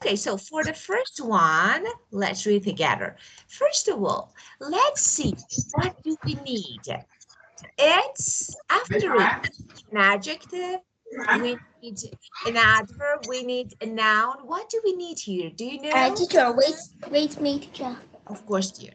Okay, so for the first one, let's read together. First of all, let's see, what do we need? It's after it, an adjective, we need an adverb, we need a noun. What do we need here? Do you know? Teacher, wait me, teacher. Of course, dear.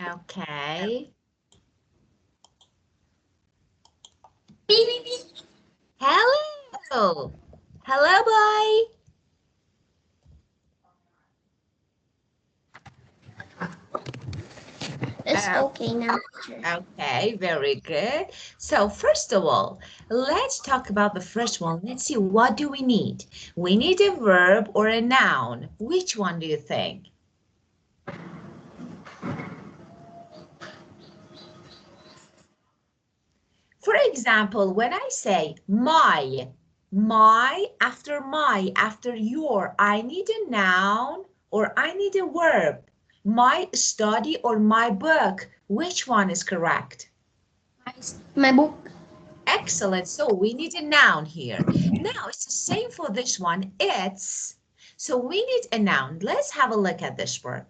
Okay. Hello. Hello, boy. It's okay now, teacher. Okay, very good. So first of all, let's talk about the first one. Let's see, what do we need? We need a verb or a noun. Which one do you think? For example, when I say my, after your, I need a noun or I need a verb. My study or my book, which one is correct? My book. Excellent. So we need a noun here. Now it's the same for this one. It's. So we need a noun. Let's have a look at this word.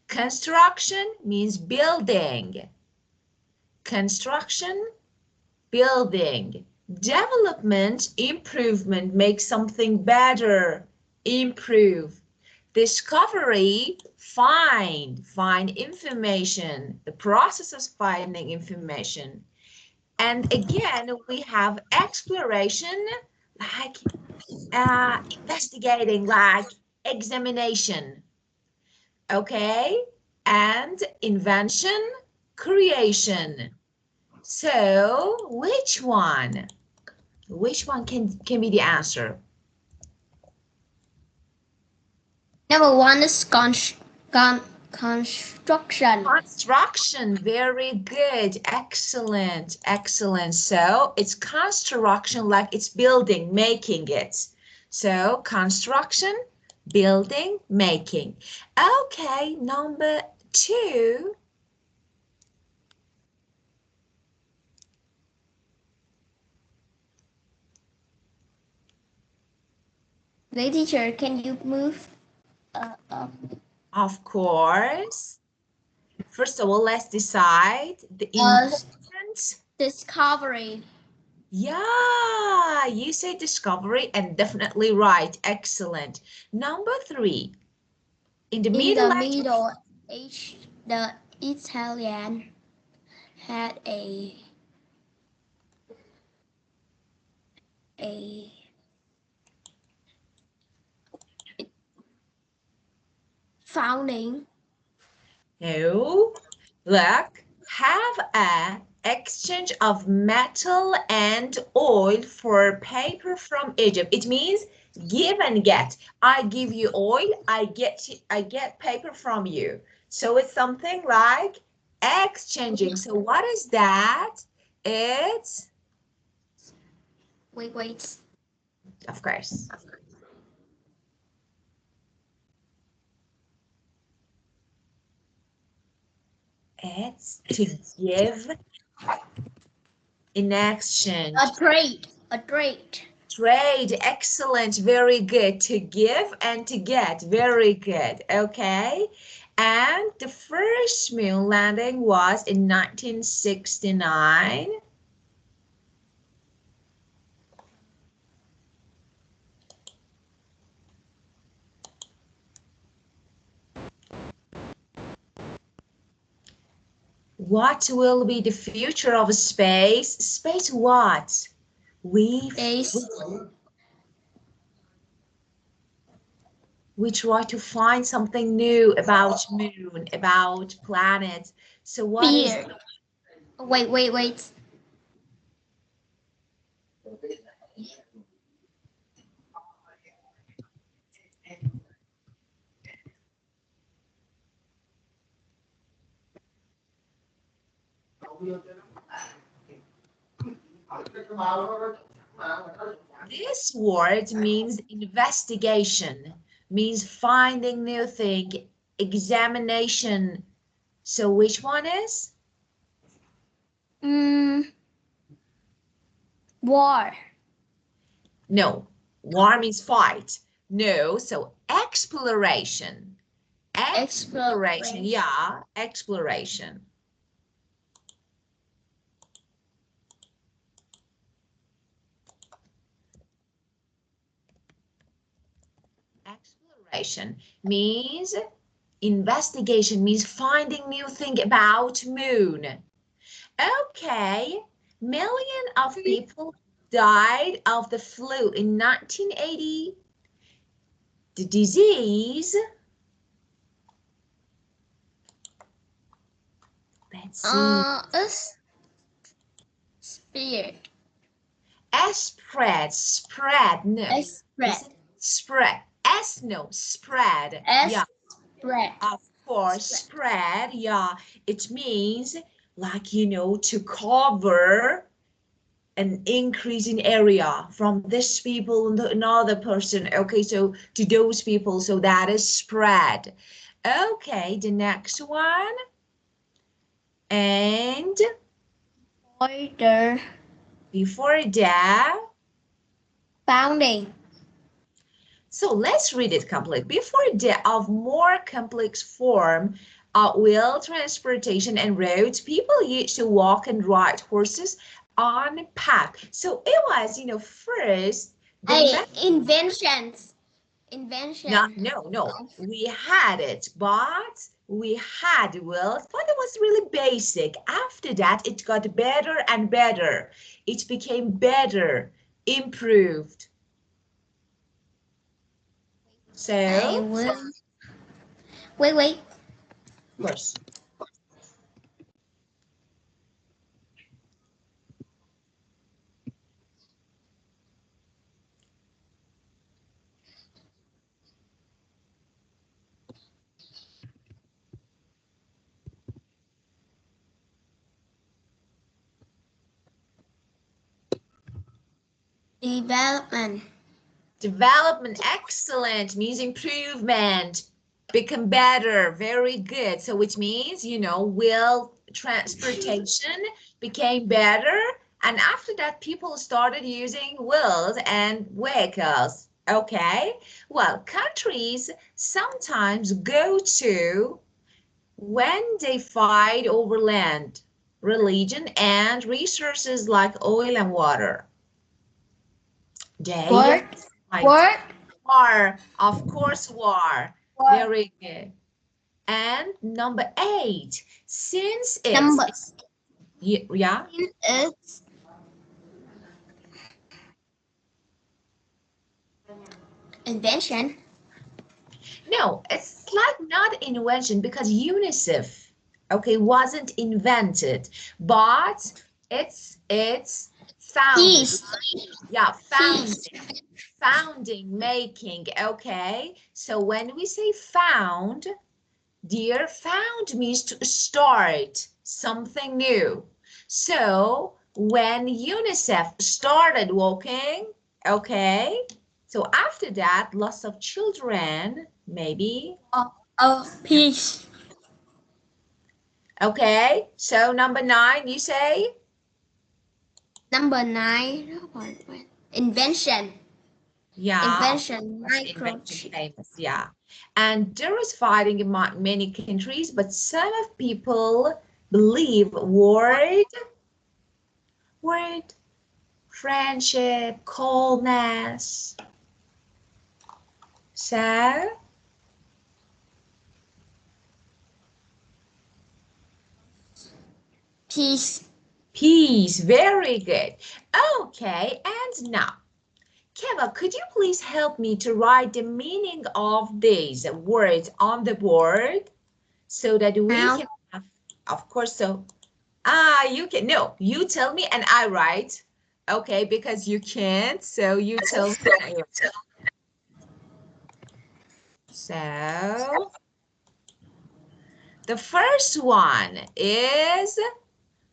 Construction means building. Construction, building. Development, improvement, make something better, improve. Discovery, find information, the process of finding information. And again, we have exploration, like investigating, like examination. Okay? And invention, creation. So which one? Which one can be the answer? Number one is construction. Construction, very good, excellent, excellent. So it's construction, like it's building, making it. So construction, building, making. Okay, number two. The teacher, can you move up? Of course. First of all, let's decide the important. Discovery. Yeah, you say discovery and definitely right. Excellent. Number three. In the In Middle the Ages. Middle Age, the Italian had a founding. No, look, have a exchange of metal and oil for paper from Egypt. It means give and get. I give you oil, I get paper from you. So it's something like exchanging. So what is that? It's, Wait. of course. It's to give in exchange. A trade. Trade, excellent, very good. To give and to get, very good. Okay. And the first moon landing was in 1969. What will be the future of space? Space what? We try to find something new about moon, about planets. So what is? Wait. This word means investigation, means finding new thing, examination. So which one is? War. No, war means fight. No, so exploration. Exploration, yeah, exploration. Exploration means investigation, means finding new thing about moon. Okay, million of people died of the flu in 1980. The disease, let's see. Spear. Spread, no. Spread. Spread. No, spread. Yeah, Spread. of course, spread, yeah. It means like, you know, to cover an increase in area from this people and another person. Okay, so to those people, so that is spread. Okay, the next one. And before that, founding. so let's read it complete. Before that, of more complex form wheel transportation and roads, people used to walk and ride horses on path. So it was, you know, first the Inventions. no, we had it, but we had wheels, but it was really basic. After that, it got better and better. It became better, improved. So, Wait. of course. Development, excellent, means improvement, become better, very good. So which means, you know, wheel transportation became better. And after that, people started using wheels and vehicles. Okay, well, countries sometimes go to when they fight over land, religion, and resources like oil and water. They fight. War, of course, war. Very good. And number 8, since it's yeah. It's invention. No, it's like not invention because UNICEF, okay, wasn't invented, but it's founded. Yeah, founding, making, okay. So when we say found, dear, found means to start something new. So when UNICEF started walking, okay, so after that, lots of children, maybe. Peace. Okay, so number 9, you say? Number 9. Invention. Yeah, Invention. invention famous, yeah. And there is fighting in many countries, but some of people believe word, friendship, coldness. So, Peace. peace, very good. Okay, and now, Keva, could you please help me to write the meaning of these words on the board so that we can have, of course, so, you can, no, you tell me and I write, okay, because you can't, so you tell me. So, the first one is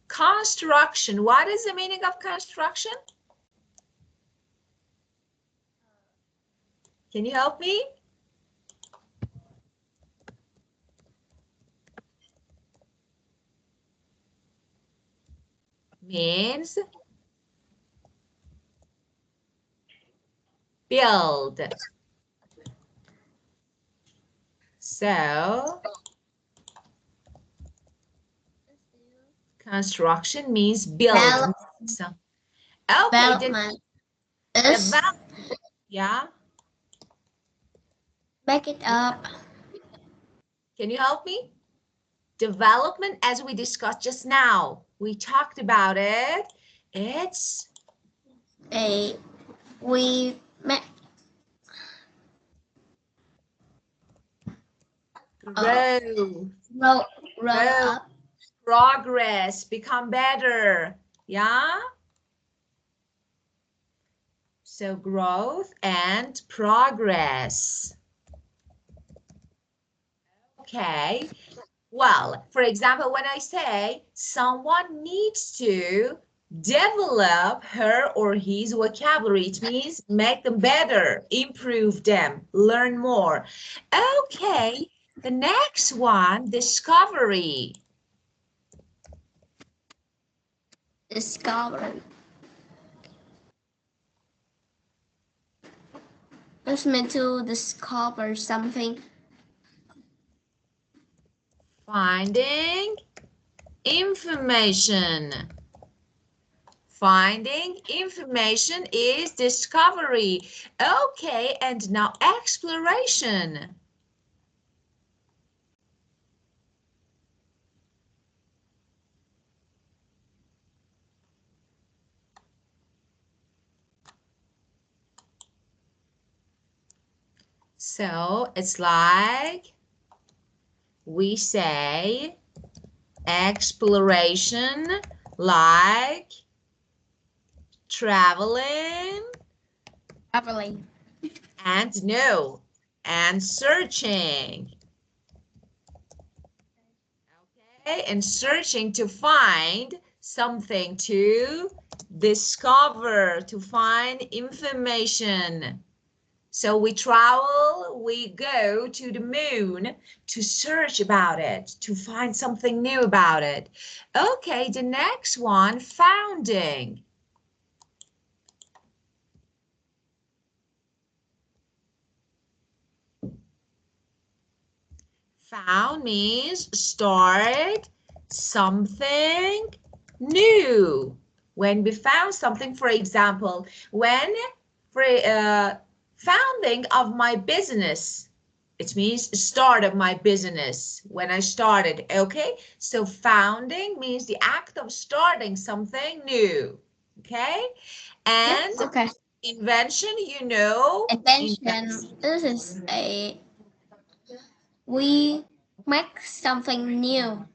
Construction. What is the meaning of construction? Can you help me? Means build. So construction means build. So, okay, Development is yeah. back it up. Can you help me? Development, as we discussed just now, we talked about it. It's We make grow, grow grow, up. progress, become better. Yeah. So growth and progress. Okay. Well, for example, when I say someone needs to develop her or his vocabulary, it means make them better, improve them, learn more. Okay, the next one, discovery. Discovery. It's meant to discover something. Finding information. Finding information is discovery. Okay, and now exploration. So it's like we say exploration, like traveling and no, and searching. Okay, and searching to find something, to discover, to find information. So we travel, we go to the moon to search about it, to find something new about it. Okay, the next one, founding. Found means start something new. When we found something, for example, when for founding of my business, it means start of my business, when I started, okay? So founding means the act of starting something new, okay? And Yes. Okay. invention, you know. Invention. This is we make something new.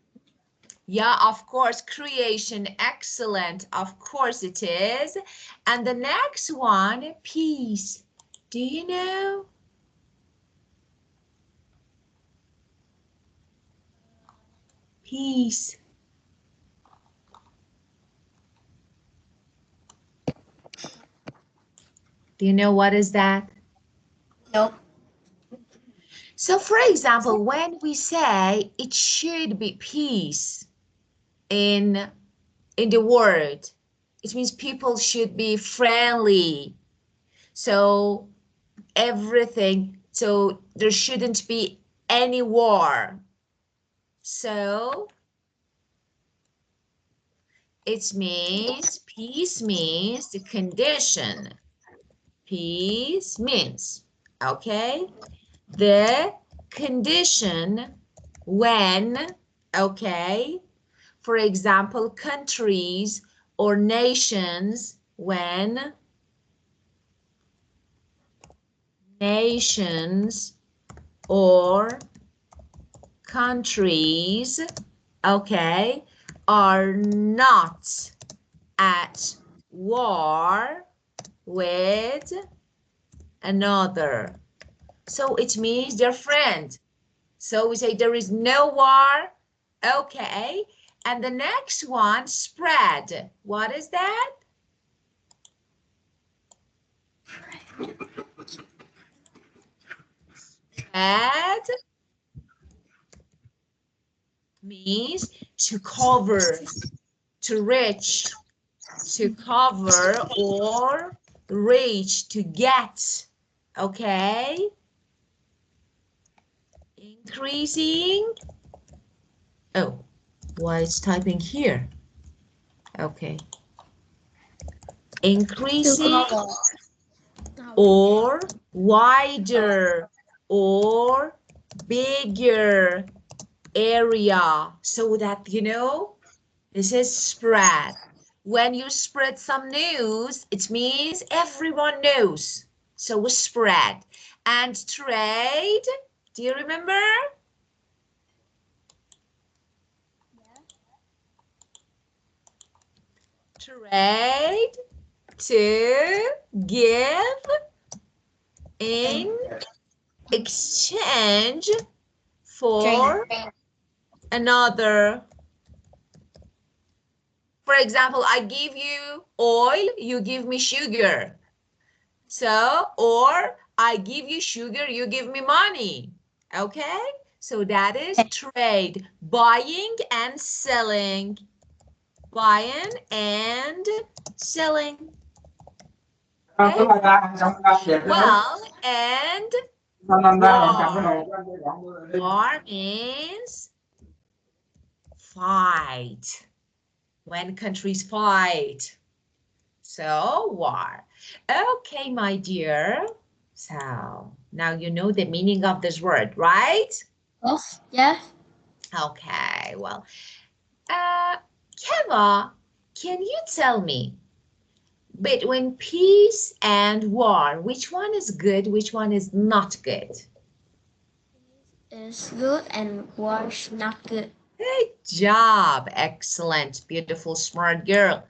Yeah, of course, creation, excellent. Of course it is. And the next one, peace. Do you know? Peace. Do you know what is that? Nope. So for example, when we say it should be peace in the word, it means people should be friendly. So everything, so there shouldn't be any war. So it means, peace means the condition. Peace means, okay, the condition when, okay, for example, countries or nations, when nations or countries, okay, are not at war with another. So it means they're friends. So we say there is no war, okay, And the next one, spread. What is that? Spread means to cover, to reach, to cover or reach, to get. Okay? Increasing. Oh, why it's typing here? Okay. Increasing or wider or bigger area, so that, you know, this is spread. When you spread some news, it means everyone knows. So spread. And trade, do you remember? Trade, to give in exchange for another. For example, I give you oil, you give me sugar. So, or I give you sugar, you give me money. Okay? So that is trade, buying and selling. Buying and selling. Okay? Well, and war means fight. When countries fight. So, war. Okay, my dear. So, now you know the meaning of this word, right? Yes. Yes. Okay, well, Keva, can you tell me, between peace and war, which one is good, which one is not good? Is good and was not good. Good job. Excellent. Beautiful, smart girl.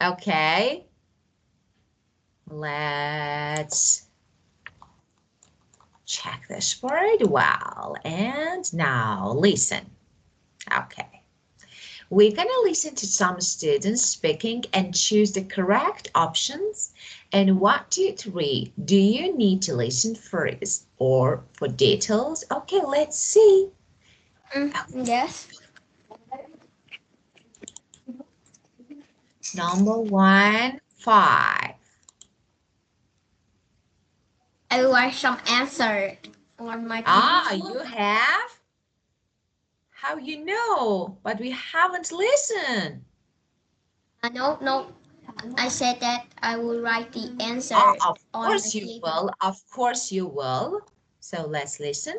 Okay. Let's check this word well. And now listen. Okay. We're going to listen to some students speaking and choose the correct options. And 1, 2, 3, do you need to listen first or for details? Okay, let's see. Yes. Number 1, 5. I will write some answer on my You have? How you know? But we haven't listened. No. I said that I will write the answer Of on course the you table. will. Of course you will. So let's listen.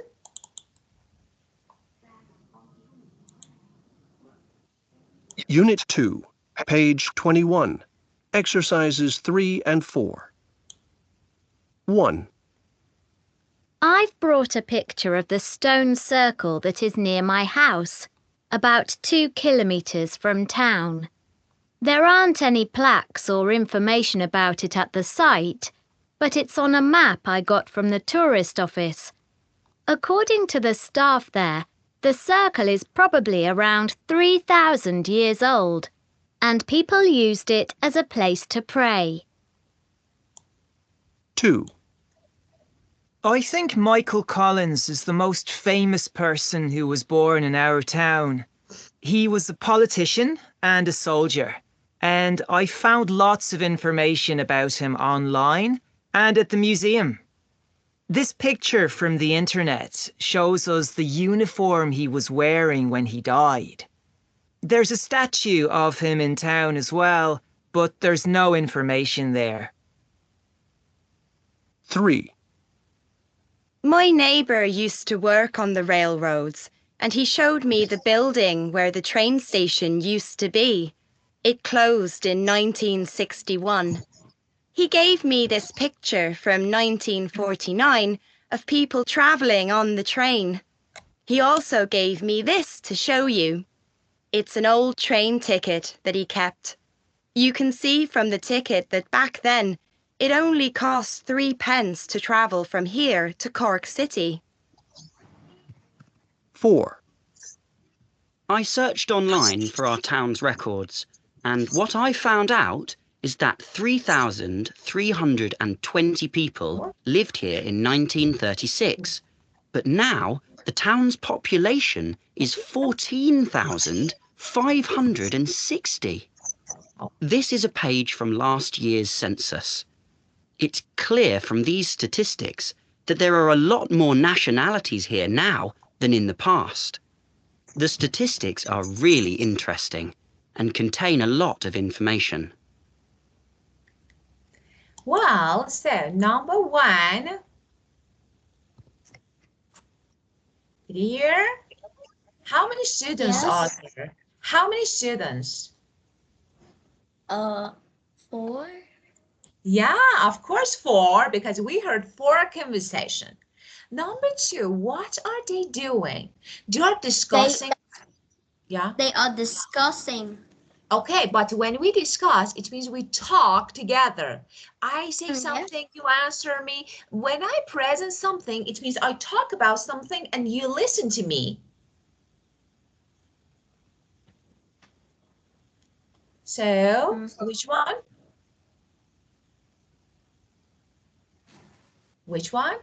Unit 2, page 21, exercises 3 and 4. 1. I've brought a picture of the stone circle that is near my house, about 2 kilometres from town. There aren't any plaques or information about it at the site, but it's on a map I got from the tourist office. According to the staff there, the circle is probably around 3,000 years old, and people used it as a place to pray. 2. I think Michael Collins is the most famous person who was born in our town. He was a politician and a soldier, and I found lots of information about him online and at the museum. This picture from the internet shows us the uniform he was wearing when he died. There's a statue of him in town as well, but there's no information there. 3. My neighbour used to work on the railroads, and he showed me the building where the train station used to be. It closed in 1961. He gave me this picture from 1949 of people travelling on the train. He also gave me this to show you. It's an old train ticket that he kept. You can see from the ticket that back then it only cost 3 pence to travel from here to Cork City. 4. I searched online for our town's records, and what I found out is that 3,320 people lived here in 1936. But now the town's population is 14,560. This is a page from last year's census. It's clear from these statistics that there are a lot more nationalities here now than in the past. The statistics are really interesting and contain a lot of information. Well, so number 1. Here, how many students are Yes. there? How many students? 4. Yeah, of course 4, because we heard 4 conversation. Number 2, what are they doing? They are discussing. Yeah. They are discussing. Okay, but when we discuss, it means we talk together. I say something, you answer me. When I present something, it means I talk about something and you listen to me. So, which one? Which one?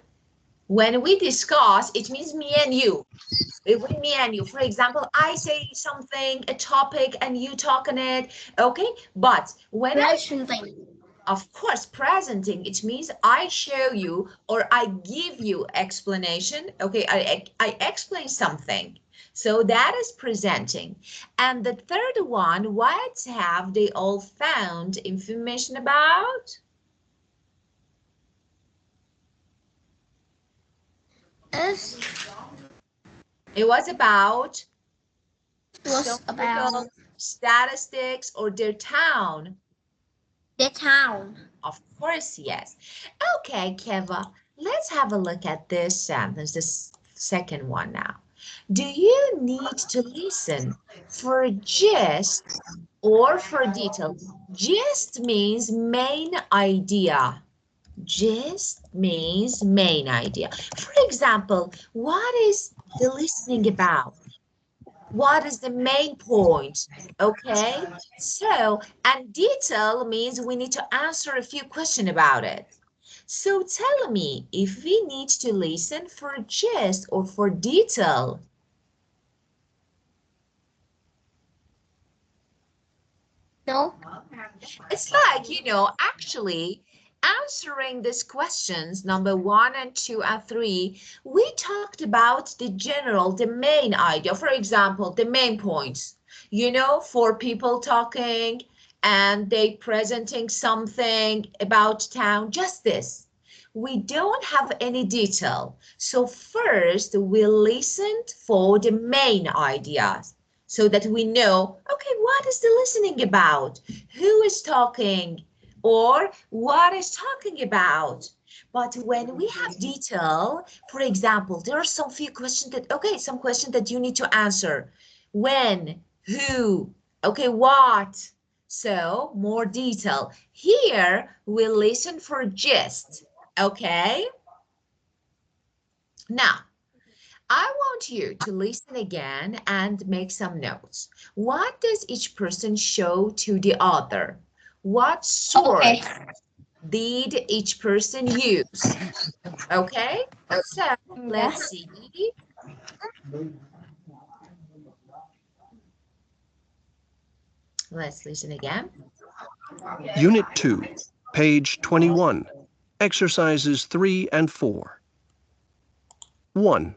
When we discuss, it means me and you. With me and you. For example, I say something, a topic, and you talk on it. Okay, but when of course, presenting, it means I show you or I give you explanation. Okay, I explain something. So that is presenting. And the third one, what have they all found information about? It was about statistics or their town. The town. Of course, yes. Okay, Keva, let's have a look at this sentence, this second one now. Do you need to listen for gist or for detail? Gist means main idea. Gist means main idea. For example, what is the listening about? What is the main point? Okay, so, and detail means we need to answer a few questions about it. So tell me if we need to listen for gist or for detail. No. It's like, you know, actually answering these questions, number 1 and 2 and 3, we talked about the general, the main idea. For example, the main points, you know, 4 people talking and they presenting something about town, just this. We don't have any detail. So first we listened for the main ideas so that we know, okay, what is the listening about? Who is talking? Or what is talking about? But when we have detail, for example, there are some few questions that, okay, some questions that you need to answer. When, who, okay, what? So more detail. Here, we listen for gist, okay? Now, I want you to listen again and make some notes. What does each person show to the other? What source did each person use? Okay, so let's see. Let's listen again. Unit 2, page 21, exercises 3 and 4. 1.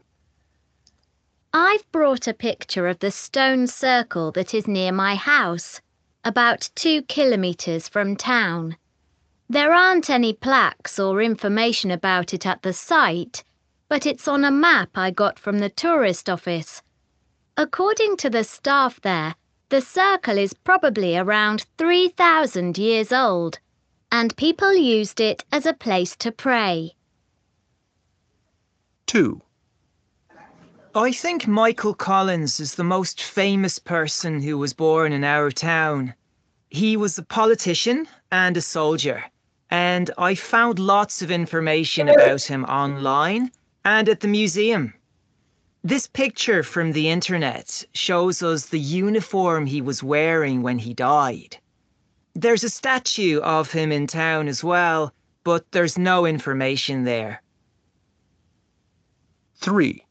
I've brought a picture of the stone circle that is near my house, about 2 kilometres from town. There aren't any plaques or information about it at the site, but it's on a map I got from the tourist office. According to the staff there, the circle is probably around 3,000 years old, and people used it as a place to pray. 2. I think Michael Collins is the most famous person who was born in our town. He was a politician and a soldier, and I found lots of information about him online and at the museum. This picture from the internet shows us the uniform he was wearing when he died. There's a statue of him in town as well, but there's no information there. 3.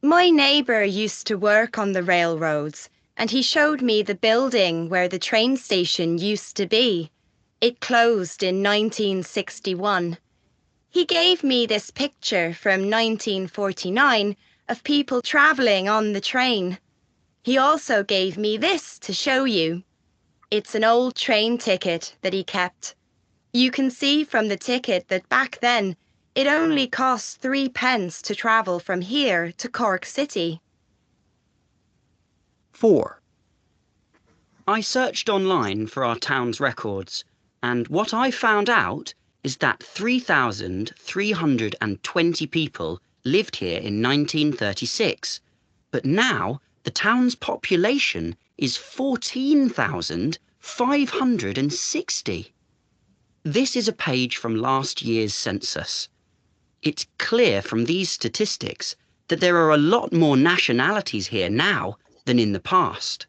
My neighbour used to work on the railroads, and he showed me the building where the train station used to be. It closed in 1961. He gave me this picture from 1949 of people travelling on the train. He also gave me this to show you. It's an old train ticket that he kept. You can see from the ticket that back then it only cost 3 pence to travel from here to Cork City. 4. I searched online for our town's records, and what I found out is that 3,320 people lived here in 1936, but now the town's population is 14,560. This is a page from last year's census. It's clear from these statistics that there are a lot more nationalities here now than in the past.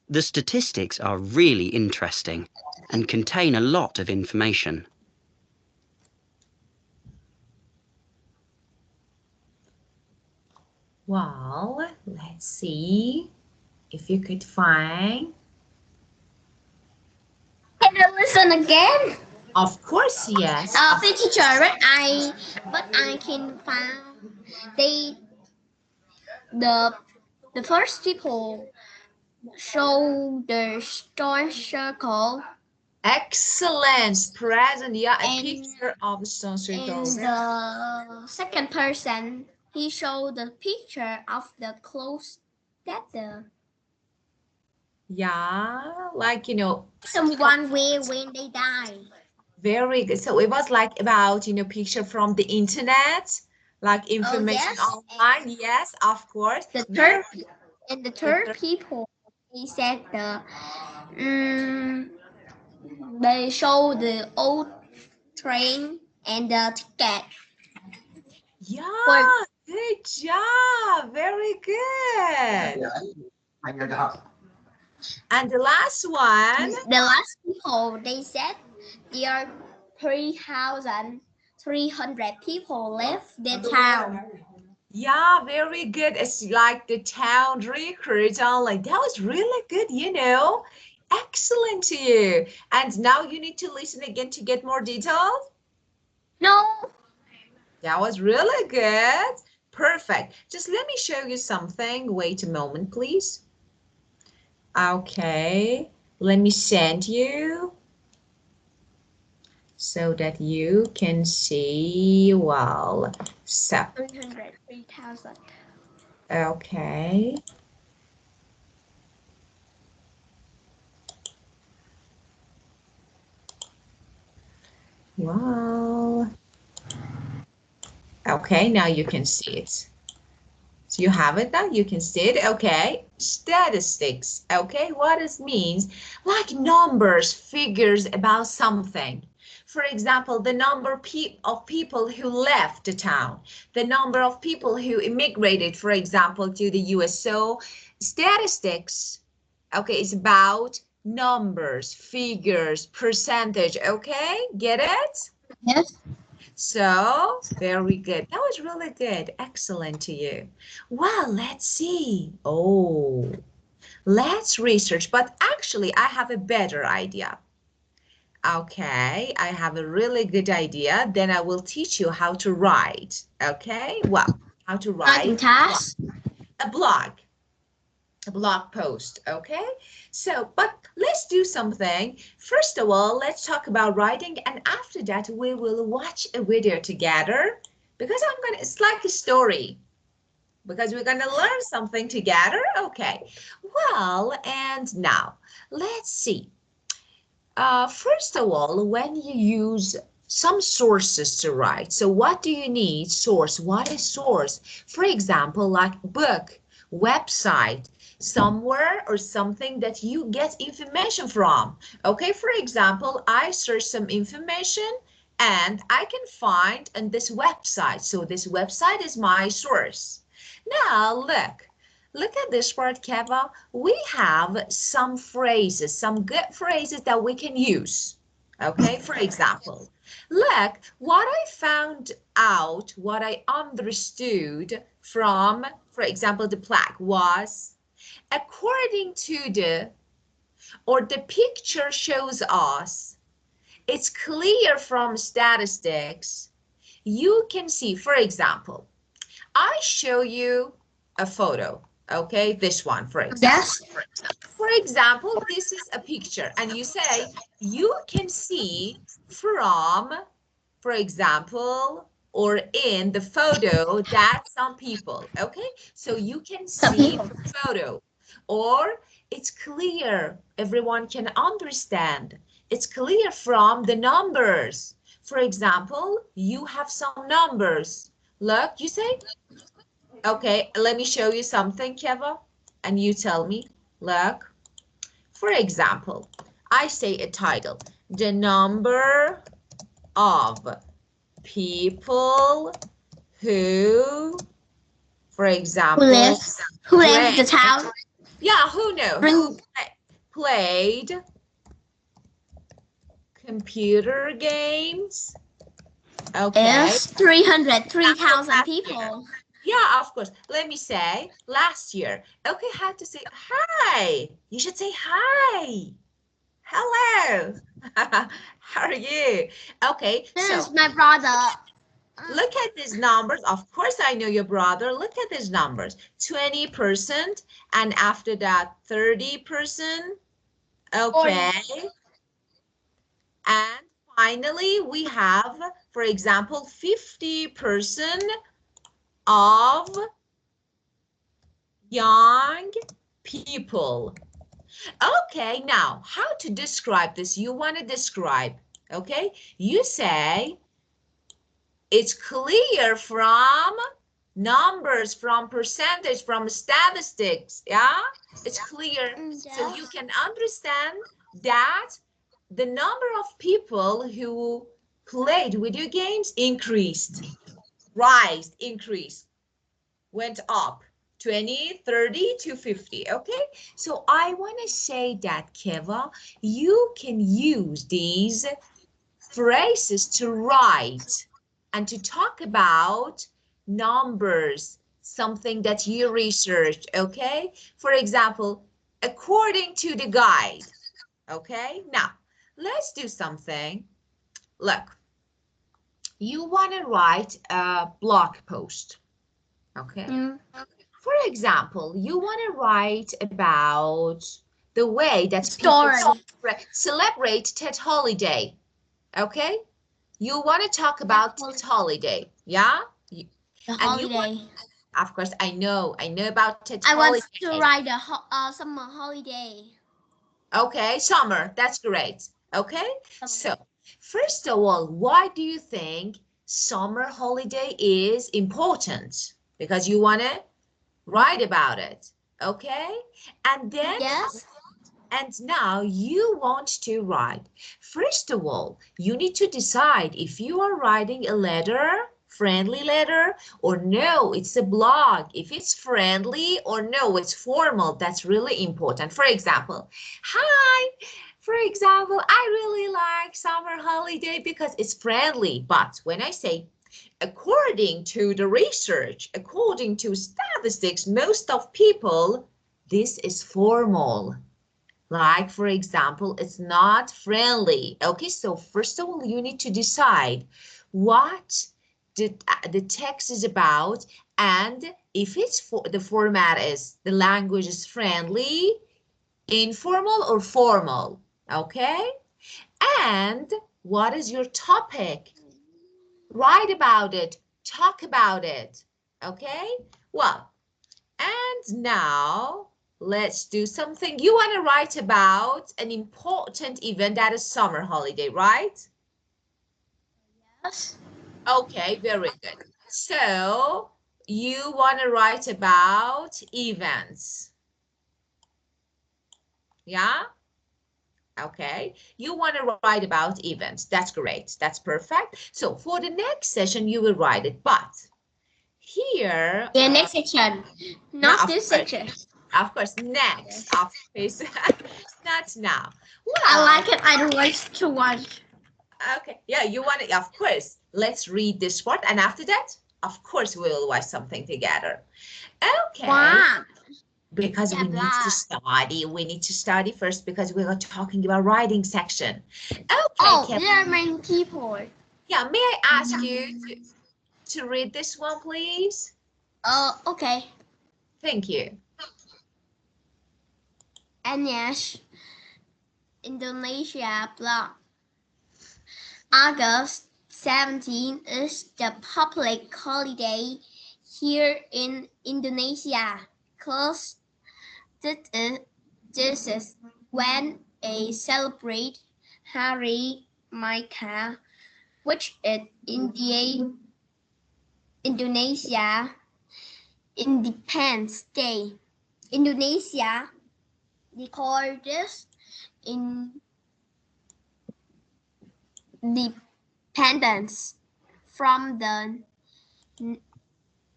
The statistics are really interesting and contain a lot of information. Well, let's see if you could find. Can I listen again? Of course, yes. The teacher, but I can find the first people show the stone circle. Excellent. Present, yeah, a And- picture of the stone circle. And the second person, he showed the picture of the closed letter. Yeah, like, Someone where when they die. very good. So it was like about, picture from the internet, like information yes. online. Yes, of course. The Very third and the third people, he said they show the old train and the ticket. Yeah, good job. Very good. And the last one. The last people, they said there are 3,300 people left the town. Yeah, very good. It's like the town records online. That was really good, Excellent to you. And now you need to listen again to get more details. No. That was really good. Perfect. Just let me show you something. Wait a moment, please. Okay. Let me send you so that you can see well. So 3,000. Okay. Well, okay, now you can see it. So you have it now, you can see it. Okay, statistics. Okay, what it means, like numbers, figures about something. For example, the number of people who left the town, the number of people who immigrated, for example, to the US. So statistics, okay, is about numbers, figures, percentage. Okay, get it? Yes. So very good. That was really good. Excellent to you. Well, let's see. Oh, let's research. But actually, I have a better idea. Okay, I have a really good idea. Then I will teach you how to write. Okay, well, how to write a blog post. Okay, so but let's do something. First of all, let's talk about writing, and after that we will watch a video together, because it's like a story, because we're gonna learn something together. Okay, well, and now let's see. First of all, when you use some sources to write, so what do you need? Source. What is source? For example, like book, website, somewhere or something that you get information from. Okay, for example, I search some information and I can find on this website. So this website is my source. Now look at this part, Keva. We have some phrases, some good phrases that we can use. Okay, for example, look, what I found out, what I understood from, for example, the plaque was, according to the picture shows us, it's clear from statistics, you can see, for example, I show you a photo, okay, this one, for example. Yes. For example, this is a picture, and you say, you can see from, for example, or in the photo that some people, okay? So you can see the photo, or it's clear, everyone can understand. It's clear from the numbers. For example, you have some numbers. Look, you say, okay, let me show you something, Keva, and you tell me, look. For example, I say a title, the number of people who, for example, Who lives in the town? Yeah, who knows? Who played computer games? Okay. Yes, 303,000 people. Yeah, of course. Let me say last year. Okay, how to say hi? You should say hi. Hello. How are you? Okay, This so is my brother. look at these numbers. Of course, I know your brother. Look at these numbers. 20%, and after that, 30%. Okay. And finally, we have, for example, 50% of young people. Okay, now how to describe this? You want to describe, okay? You say it's clear from numbers, from percentage, from statistics, yeah? It's clear, so you can understand that the number of people who played video games increased, increased, went up. 20, 30 to 50, okay? So I want to say that, Keva, you can use these phrases to write and to talk about numbers, something that you researched, okay? For example, according to the guide, okay? Now, let's do something. Look, you want to write a blog post, okay? For example, you want to write about the way that people celebrate Tet Holiday, okay? You want to talk about Tet Holiday, yeah? The holiday. Of course, I know about Tet Holiday. I want to write a summer holiday. Okay, summer, that's great, okay? So, first of all, why do you think summer holiday is important? Because you want to write about it, okay? And then, and now you want to write. First of all, you need to decide if you are writing a letter, friendly letter, or no, it's a blog. If it's friendly or no, it's formal. That's really important. For example, hi. For example, I really like summer holiday because it's friendly. But when I say, according to the research, according to statistics, most of people, this is formal. Like, for example, it's not friendly. Okay, so first of all, you need to decide what the text is about, and if it's the format is, the language is friendly, informal, or formal. Okay, and what is your topic? Write about it, talk about it, okay? Well, and now let's do something. You want to write about an important event that is summer holiday, right? Yes. Okay, very good. So you want to write about events. Yeah? Okay, you want to write about events. That's great. That's perfect. So for the next session, you will write it. But here. Yeah, next section. No, Not of this course. section. Of course, next, of course, not now. Well, I like it. I don't like to watch. okay, yeah, you want it, of course. Let's read this part, and after that, of course, we'll watch something together. Okay. Wow. Because we need to study. We need to study first because we are talking about writing section. Okay, Oh, Kevin. there are many people. Yeah, may I ask you to read this one, please? Okay. Thank you. Anyash, Indonesia blog. August 17 is the public holiday here in Indonesia. Because this is when they celebrate Hari Merdeka, which is Indonesia Independence Day. Indonesia declared this independence from the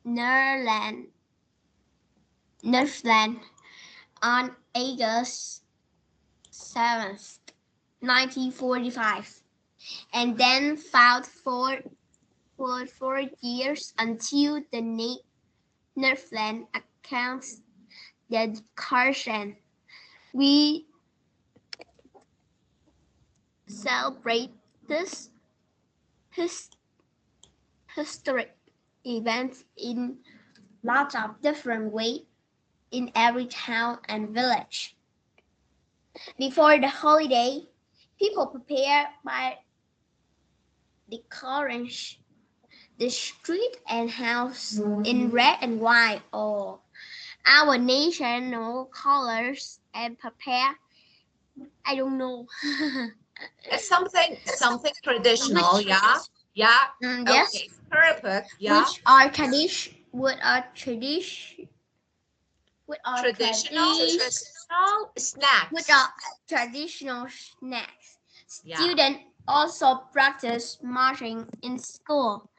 Netherlands on August 7th, 1945, and then fought for 4 years until the Netherlands accounts the declaration. We celebrate this historic event in lots of different ways in every town and village. Before the holiday, people prepare by decorating the street and house in red and white or our national colors and prepare, I don't know. Something traditional, yeah? Yeah. Yes. Okay, perfect. Yeah. Which are traditional snacks. Which are traditional snacks. Yeah. Students also practice marching in school.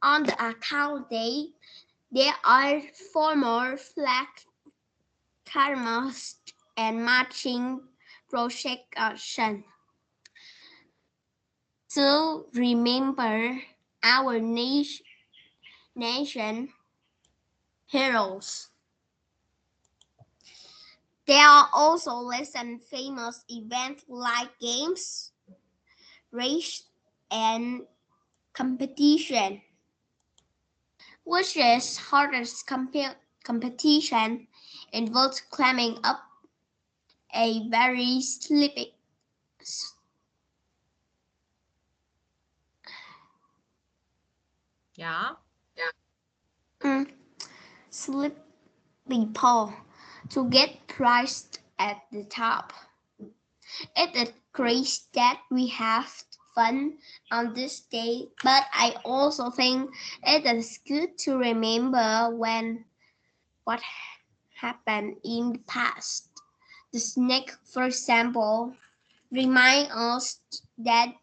On the account day, there are formal flag ceremonies and marching procession to remember our nation heroes. There are also less than famous events like games, race, and competition, which is hardest competition involves climbing up a very slippery pole to get priced at the top. It is great that we have fun on this day, but I also think it is good to remember what happened in the past. The snake, for example, remind us that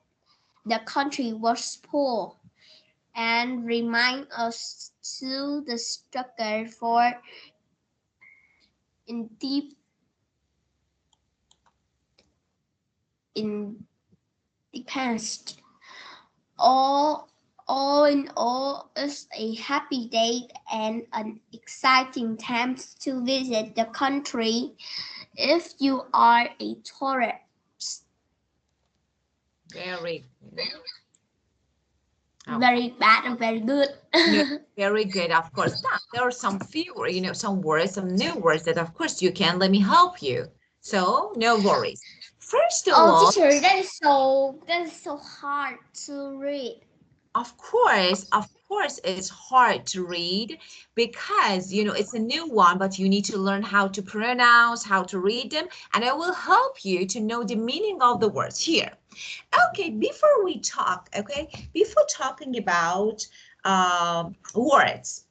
the country was poor and remind us to the struggle for independence. All in all, it's a happy day and an exciting time to visit the country if you are a tourist. Very bad and very good. Very good, of course. Now, there are some few, some words, some new words that, of course, you can. Let me help you. So, no worries. First of all, teacher, that is so hard to read. Of course, it's hard to read because, it's a new one, but you need to learn how to pronounce, how to read them, and I will help you to know the meaning of the words here. Okay, before talking about words,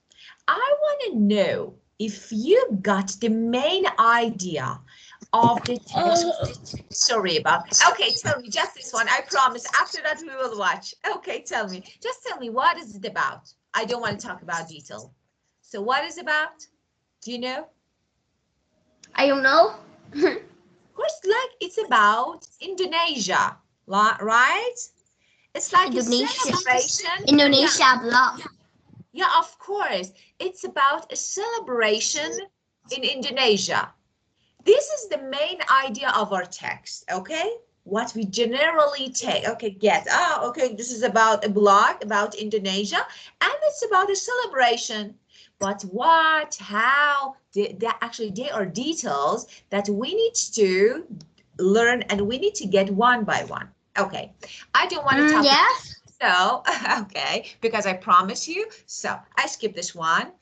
I want to know if you got the main idea of the sorry about. Okay, tell me just this one. I promise. After that, we will watch. Okay, tell me. Just tell me, what is it about? I don't want to talk about detail. So what is about? Do you know? I don't know. Of course, like it's about Indonesia, right? It's like Indonesia. a celebration. Indonesia blog. Yeah, of course. It's about a celebration in Indonesia. This is the main idea of our text, okay? What we generally take. Okay, get. Okay, this is about a blog about Indonesia, and it's about a celebration. But what, how, actually there are details that we need to learn and we need to get one by one. Okay, I don't want to talk. Yes. So, okay, because I promise you. So I skip this one.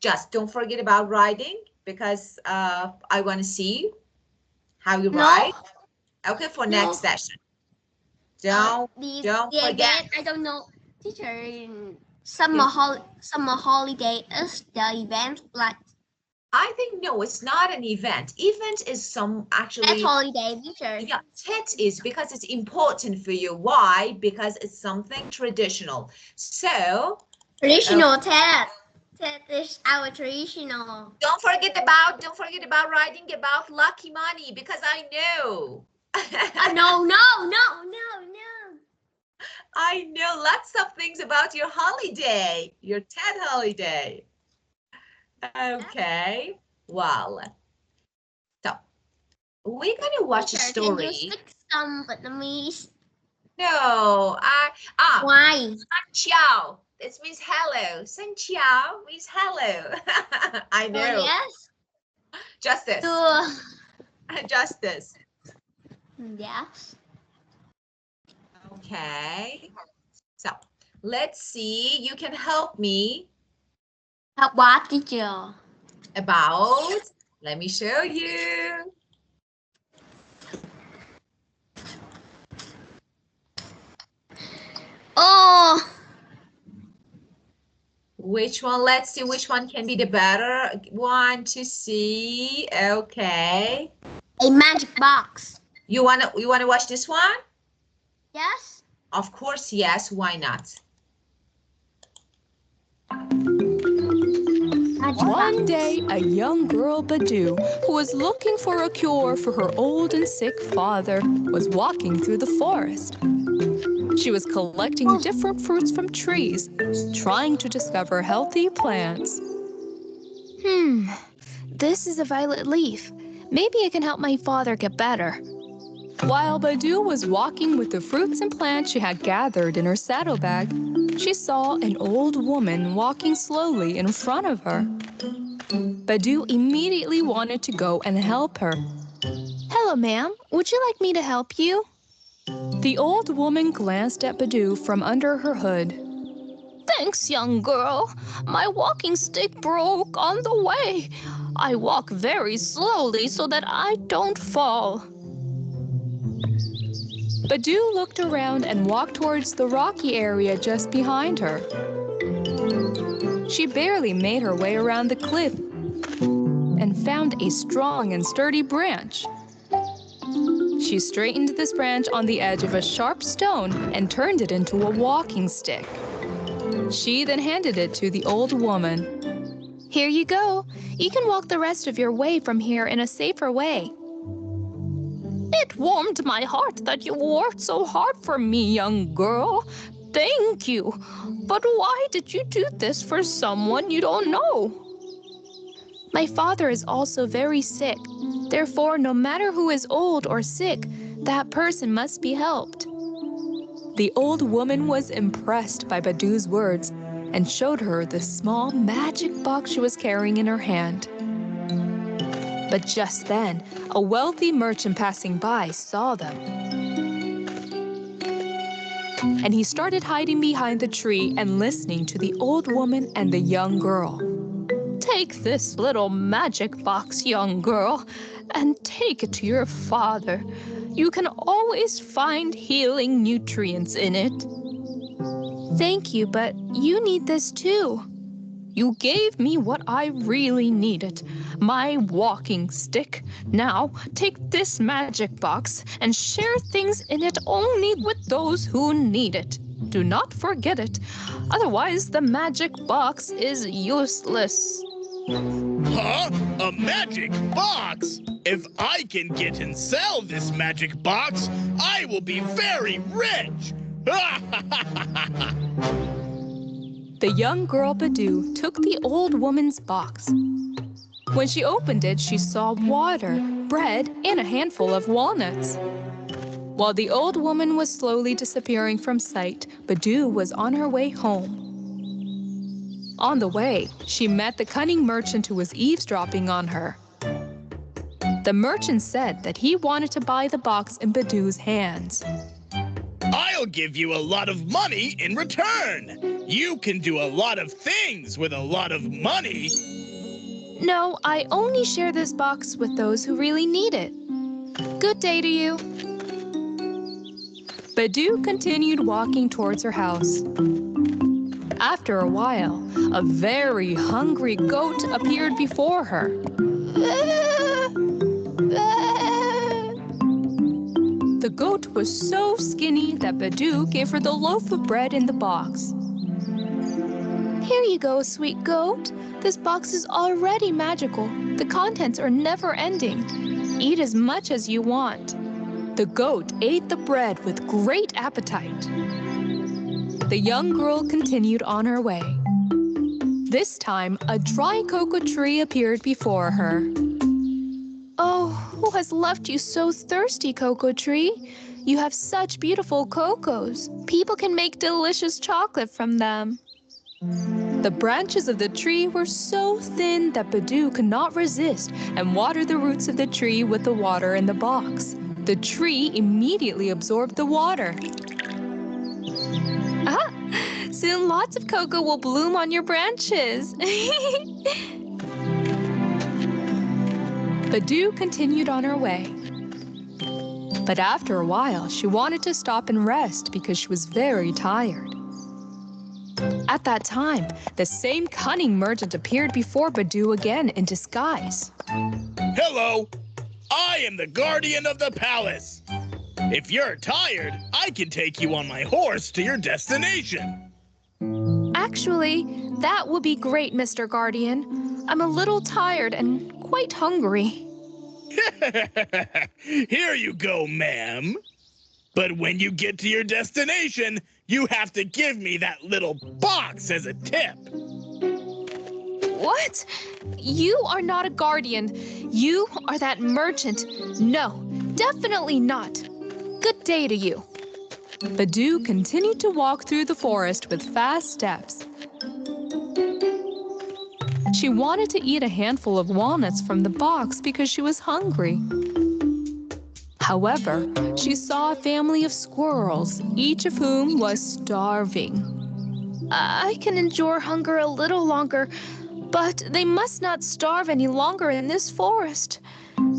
Just don't forget about writing because I want to see how you write. Okay, for next session. Don't forget. I don't know. Teacher, summer holiday is the event like I think no, it's not an event. Event is some actually. that holiday, teacher. Yeah, Tet is because it's important for you. Why? Because it's something traditional. So. Traditional Tet. Tet is our traditional. Don't forget about writing about lucky money because I know. No. I know lots of things about your holiday, your TED holiday. Okay, well, so we're gonna watch a story. Can you stick some Vietnamese? No, Why? San Chiao. It means hello. San Chiao means hello. I know. Yes. Justice. Justice. Yes. Okay. So let's see. You can help me. Help what, teacher? About. Let me show you. Oh. Which one? Let's see which one can be the better one to see. Okay. A magic box. You wanna watch this one? Yes. Of course, yes. Why not? One day, a young girl, Badu, who was looking for a cure for her old and sick father, was walking through the forest. She was collecting different fruits from trees, trying to discover healthy plants. This is a violet leaf. Maybe it can help my father get better. While Badu was walking with the fruits and plants she had gathered in her saddlebag, she saw an old woman walking slowly in front of her. Badu immediately wanted to go and help her. Hello, ma'am. Would you like me to help you? The old woman glanced at Badu from under her hood. Thanks, young girl. My walking stick broke on the way. I walk very slowly so that I don't fall. Badu looked around and walked towards the rocky area just behind her. She barely made her way around the cliff and found a strong and sturdy branch. She straightened this branch on the edge of a sharp stone and turned it into a walking stick. She then handed it to the old woman. Here you go. You can walk the rest of your way from here in a safer way. It warmed my heart that you worked so hard for me, young girl. Thank you. But why did you do this for someone you don't know? My father is also very sick. Therefore, no matter who is old or sick, that person must be helped. The old woman was impressed by Badu's words and showed her the small magic box she was carrying in her hand. But just then, a wealthy merchant passing by saw them. And he started hiding behind the tree and listening to the old woman and the young girl. Take this little magic box, young girl, and take it to your father. You can always find healing nutrients in it. Thank you, but you need this too. You gave me what I really needed, my walking stick. Now take this magic box and share things in it only with those who need it. do not forget it. Otherwise, the magic box is useless. Huh? A magic box? If I can get and sell this magic box, I will be very rich. The young girl Badoo took the old woman's box. When she opened it, she saw water, bread, and a handful of walnuts. While the old woman was slowly disappearing from sight, Badoo was on her way home. On the way, she met the cunning merchant who was eavesdropping on her. The merchant said that he wanted to buy the box in Badoo's hands. I'll give you a lot of money in return. You can do a lot of things with a lot of money. No, I only share this box with those who really need it. Good day to you. Badoo continued walking towards her house. After a while, a very hungry goat appeared before her. The goat was so skinny that Badoo gave her the loaf of bread in the box. Here you go, sweet goat. This box is already magical. The contents are never ending. Eat as much as you want. The goat ate the bread with great appetite. The young girl continued on her way. This time, a dry cocoa tree appeared before her. Oh, who has left you so thirsty, cocoa tree? You have such beautiful cocos. People can make delicious chocolate from them. The branches of the tree were so thin that Badoo could not resist and water the roots of the tree with the water in the box. The tree immediately absorbed the water. Soon lots of cocoa will bloom on your branches. Badoo continued on her way. But after a while, she wanted to stop and rest because she was very tired. At that time, the same cunning merchant appeared before Badoo again in disguise. Hello, I am the guardian of the palace. If you're tired, I can take you on my horse to your destination. Actually, that would be great, Mr. Guardian. I'm a little tired and quite hungry. Here you go, ma'am. But when you get to your destination, you have to give me that little box as a tip. What? You are not a guardian. You are that merchant. No, definitely not. Good day to you. Badoo continued to walk through the forest with fast steps. She wanted to eat a handful of walnuts from the box because she was hungry. However, she saw a family of squirrels, each of whom was starving. I can endure hunger a little longer, but they must not starve any longer in this forest.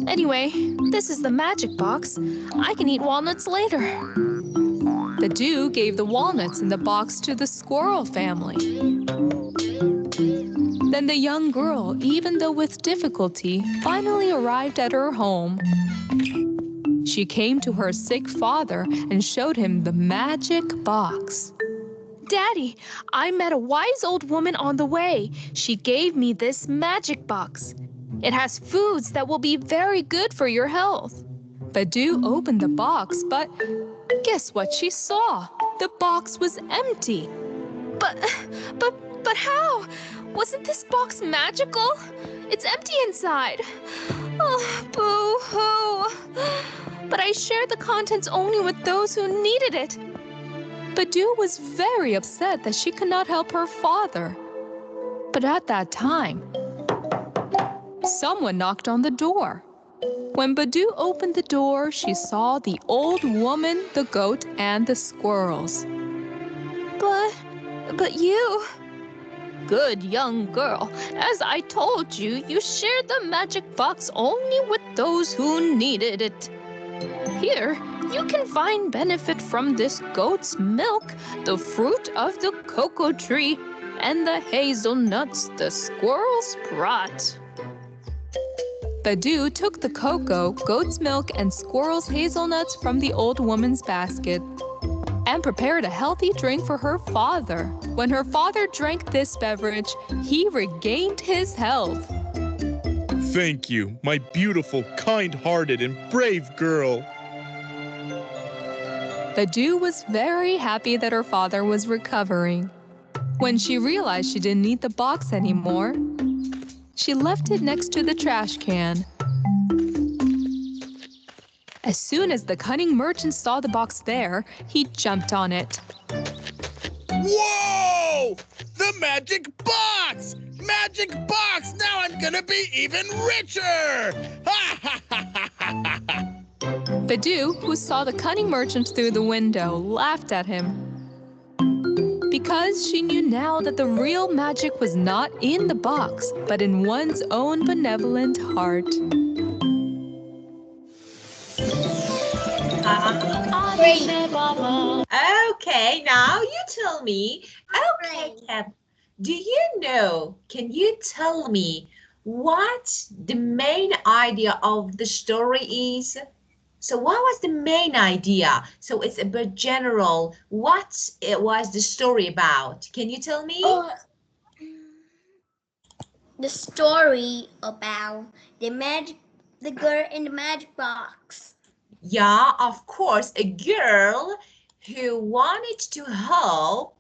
Anyway, this is the magic box. I can eat walnuts later. Badoo gave the walnuts in the box to the squirrel family. Then the young girl, even though with difficulty, finally arrived at her home. She came to her sick father and showed him the magic box. Daddy, I met a wise old woman on the way. She gave me this magic box. It has foods that will be very good for your health. Badoo opened the box, but guess what she saw? The box was empty. But how? Wasn't this box magical? It's empty inside. Oh, boo-hoo. But I shared the contents only with those who needed it. Badoo was very upset that she could not help her father. But at that time, someone knocked on the door. When Badoo opened the door, she saw the old woman, the goat, and the squirrels. But you... Good young girl, as I told you, you shared the magic box only with those who needed it. Here, you can find benefit from this goat's milk, the fruit of the cocoa tree, and the hazelnuts the squirrels brought. Badoo took the cocoa, goat's milk, and squirrel's hazelnuts from the old woman's basket. and prepared a healthy drink for her father. When her father drank this beverage, he regained his health. Thank you, my beautiful, kind-hearted, and brave girl. Badoo was very happy that her father was recovering. When she realized she didn't need the box anymore, she left it next to the trash can. As soon as the cunning merchant saw the box there, he jumped on it. Whoa! The magic box! Magic box! Now I'm gonna be even richer! Ha ha ha ha ha ha! Badoo, who saw the cunning merchant through the window, laughed at him. Because she knew now that the real magic was not in the box, but in one's own benevolent heart. Okay, now you tell me. Okay, Kev, do you know, can you tell me what the main idea of the story is? So what was the main idea? So it's a bit general. What it was the story about? Can you tell me? The story about the girl in the magic box. Yeah, of course, a girl who wanted to help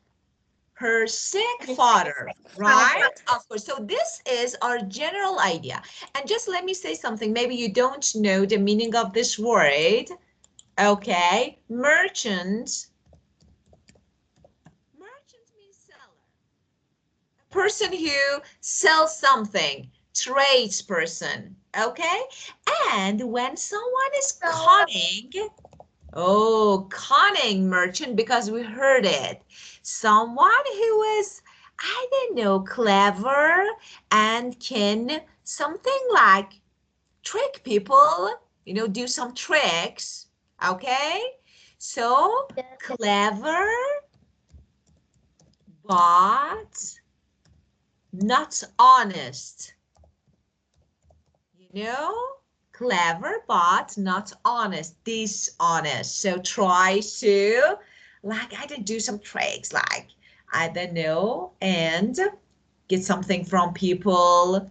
her sick father, right? Of course. So this is our general idea. And just let me say something. Maybe you don't know the meaning of this word. Okay, merchant. Merchant means seller. A person who sells something, tradesperson. Okay, and when someone is cunning, oh, cunning merchant, because we heard it. Someone who is, I don't know, clever and can something like trick people, you know, do some tricks. Okay, so clever, but not honest. You know? Clever, but not honest, dishonest. So try to, like, I don't do some tricks, like, I don't know, and get something from people.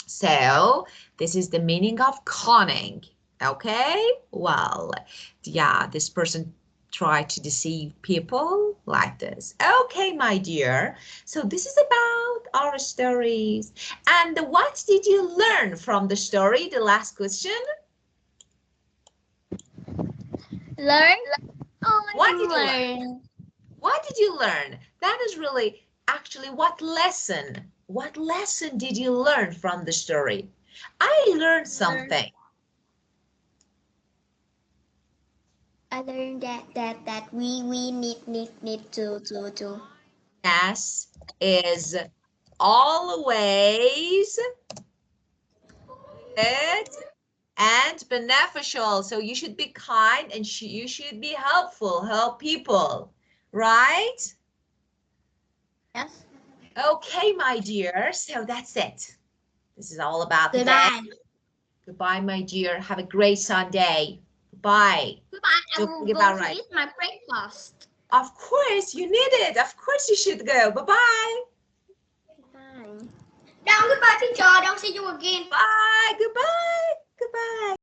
So this is the meaning of cunning, okay? Well, yeah, this person tried to deceive people like this. Okay, my dear. So this is about our stories. And what did you learn from the story? The last question. Learn? What did you learn? What did you learn? That is really, actually, what lesson? What lesson did you learn from the story? I learned something. I learned that we need to. Yes, is always good and beneficial. So you should be kind and you should be helpful, help people, right? Yes. Okay, my dear. So that's it. This is all about the Goodbye. day. Goodbye, my dear. Have a great Sunday. Bye. Goodbye. I Don't will forget go about to right. eat my breakfast. Of course, you need it. Of course, you should go. Bye-bye. Goodbye. Now, goodbye, teacher. I'll see you again. Bye. Goodbye. Goodbye.